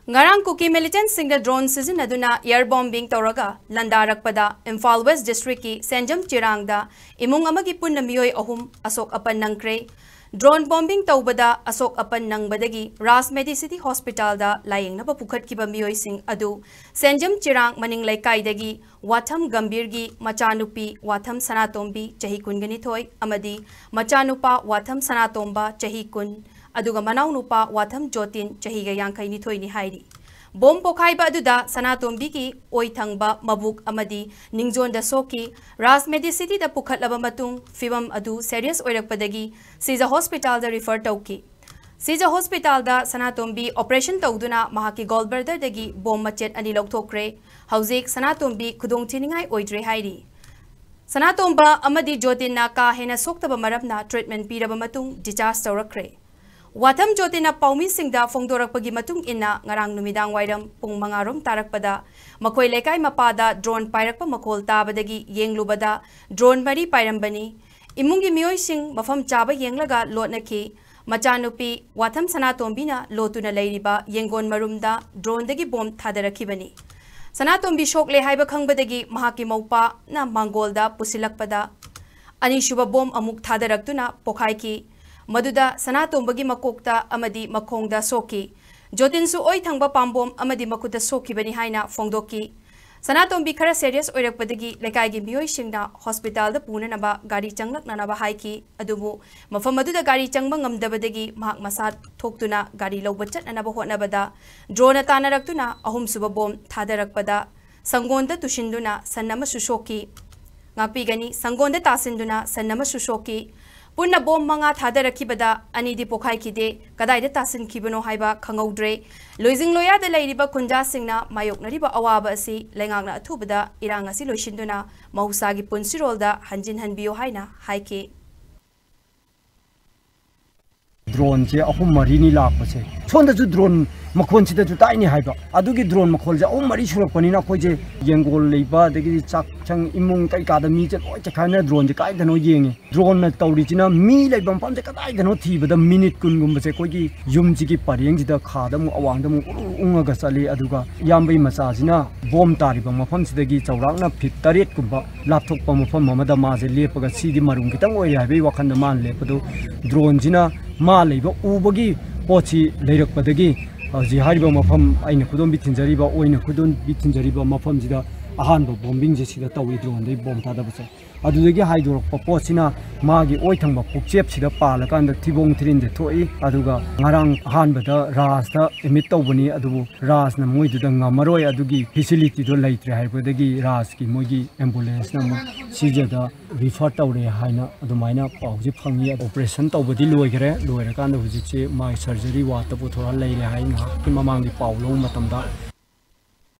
Ngarang Kuki militant singna drone Sijinnaduna air bombing Tannaraga Thadarakpada Imphal West District ki Senjam Chirang da emung amagi punna Meeoi ahum Asuk Apan Nangkhre drone bombing taubada Asuk Apan Nangbadagi Ras Medicity Hospital da layengna pukhat kiba Meeoi sing adu Senjam Chirang maning laikai Watham Gambirgi Machanupi Watham Sanatombi Chahi Kungani Thoi Amadi Machanupa Watham Sanatomba Chahi Kun Aduga Manau Nupa Watham Jotin Chahiga Yankai Nithoi ni Haidi. Bom Pokhaiba Aduda Sanatombi ki Oithangba Mabuk Amadi Ningzon da Soki Ras Medicity da Pukhat Laba Matung Fibam Adu Serious Oirakpadagi Siza Hospital da refer tauki. Siza Hospital da Sanatombi Operation Tauduna Mahaki Goldberger dagi Bom Machet Ani Lokthokre Hauzik Sanatombi Kudong Tiningai Oidre Haidi. Sanatomba Amadi Jotin na ka hena soktaba marapna treatment piraba matung discharge taurakre. Watham Jotina Paumi Singda Fongdorakpagi Matung Inna Ngarang Numidang Wairam Pung Mangarum Tarakpada Makoi Lekai Mapada Drone Pairakpa Makol Tabadagi Yenglubada Drone Mari Pairambani Imungi Meeoi Sing Mafam Chaba Yenglaga Lotnaki Machanupi Watham Sanatombina Lotuna Leiriba Yengon Marumda Drone Dagi Bom Thadarakibani Sanatombi Shokle Haiba Kangbadagi Mahaki Maupa Na Mangolda Pusilakpada Anishuba Bom Amuk Thadaraktuna Pokaiki Maduda Sanatombagi Makokta Amadi Makongda Soki Jotinsu Oi Thangba Pambom Amadi Makuta Soki Bani Haina Fongdoki Sanatombi Kara Serious Oirakpadagi Lekaigi Meeoi Singna Hospital da Punanaba Gari Changlak Nanaba Haiki Adubu Mafamaduda Gari Changbangam Dabadagi Mahak Masat Toktuna Gari Lobachat Nanaba Hotnabada Drone Tannaraktuna Ahum Subabom Thadarakpada Sangonda Tushinduna Sanama Sushoki Ngapigani Sangonda Tasinduna Sanama Sushoki Punna bom manga thadarakibada anidi pokhai kide kadaida tasin kibano haiba khangaudre loizing loya da leiriba kunja singna mayoknariba awaba asi lengangna athubada iranga si loishinduna mahusagi punsirolda hanjin hanbiyo haina haike drone je ahum mari ni lakpase sonda ju drone makhon sida ju taini haiba adugi drone makhol je ahum mari surakpani na khoi je yengol leiba degi chak chang imung kai ka da mi je loi chakhana drone je kai dano yengi drone na tawri china mi leibam pam je kadai dano thibada minute kun gum se koi gi yum ji gi pareng ji da kha da mu awang da mu unga ga sali aduga yambai macha jina bom tari ba mafam sida gi chawrak na fit taret kumba lapthok pa mafam mamada ma je lepaga sidi marum kitang oi haibai wakhan da man lepadu drone jina ma leiba ubagi pochi leirakpadagi ji hariba mafam aina kudon bitinjariba oina kudon bitinjariba mafam jida ahanba bombing je sida tawi drone dei bom tada base adudagi haidorok pochina magi oithangba pukchep sida pala kanda thibong thrin de thoi aduga ngarang ahanba da ras da emit tawbani adubu ras na moidu da ngamaroi adugi facility do leitre haibadagi ras ki moigi ambulance na sija da refer tawre haina adumaina pauji phangi operation tawbadi loigre loira kanda hujikse mai surgery wa ta puthora leire haina ki mamang di paulo matamda